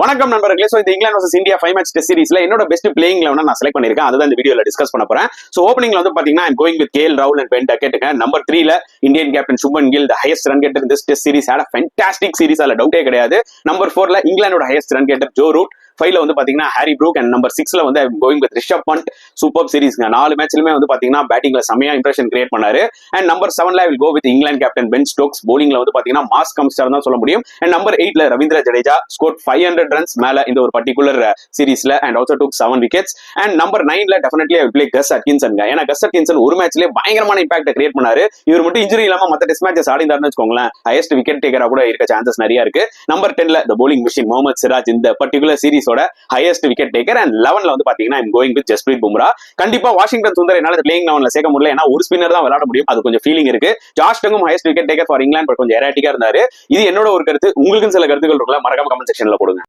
வணக்கம் நண்பர்களே. சோ இந்த England versus India 5 match test சீரிஸ்ல என்னோட பெஸ்ட் பிளேயிங் 11 நான் செலக்ட் பண்ணிருக்கேன். அதுதான் இந்த வீடியோல டிஸ்கஸ் பண்ண போறேன். சோ ஓப்பனிங்ல வந்து பாத்தீங்கன்னா ஐம் கோயிங் வித் கேஎல் ராகுல் அண்ட் பென் டக்கெட்டுங்க. நம்பர் 3ல Indian captain Shubman Gill, the highest run getter in this test series, had a fantastic series, அதுல டவுட்டே கிடையாது. நம்பர் 4ல இங்கிலாந்தோட highest run getter Joe Root, 5ல வந்து பாத்தீங்கன்னா ஹாரி ப்ரூக், அண்ட் நம்பர் 6ல வந்து I'm going with Rishabh Pant. Super சீரிஸ்ங்க. 4 மேட்ச்லயுமே வந்து பாத்தீங்கன்னா பேட்டிங்ல செமையா இம்ப்ரெஷன் கிரியேட் பண்ணாரு. அண்ட் நம்பர் 7ல I will go with England captain Ben Stokes. bowlingல வந்து பாத்தீங்கன்னா மாஸ் கம்ஸ்டர் தான் சொல்ல முடியும். அண்ட் நம்பர் 8ல ரவீந்திர ஜடேஜா ஸ்கோர் 500 ரன்ஸ் மேல இந்த ஒரு பர்டிகுலர் சீரிஸ்ல, and also took 7 wickets. And number 9ல definitely I will play Gus Atkinson. ஏன்னா கஸ் அட்கின்சன் ஒரு மேட்ச்லயே பயங்கரமான இம்பாக்ட் கிரியேட் பண்ணாரு. இவர் மட்டும் இன்ஜுரி இல்லாம மத்த டெஸ்ட் மேட்சஸ் ஆடினாருன்னு வச்சுக்கோங்களேன், ஹையஸ்ட் விக்கெட் டேக்கரா கூட இருக்க சான்சஸ் நிறைய இருக்கு. நம்பர் 10ல the bowling machine Mohammed Siraj, இந்த பர்டிகுலர் சீரிஸோட ஹையஸ்ட் விக்கெட் டேக்கர். அண்ட் 11ல வந்து பாத்தீங்கன்னா I'm going with Jasprit Bumrah. கண்டிப்பா வாஷிங்டன் சுந்தர் என்னால பிளேயிங் 11ல சேர்க்க முடியல, ஏன்னா ஒரு ஸ்பின்னர் தான் விளையாட முடியும், அது கொஞ்சம் ஃபீலிங் இருக்கு. ஜாஷ் டங்கும் highest wicket taker for England, but கொஞ்சம் எராட்டிக்கா இருந்தாரு. இது என்னோட ஒரு கருத்து. உங்களுக்கு சில கருத்துக்கள் இருக்குல்ல, மறக்காம கமெண்ட் செக்ஷன்ல போடுங்க.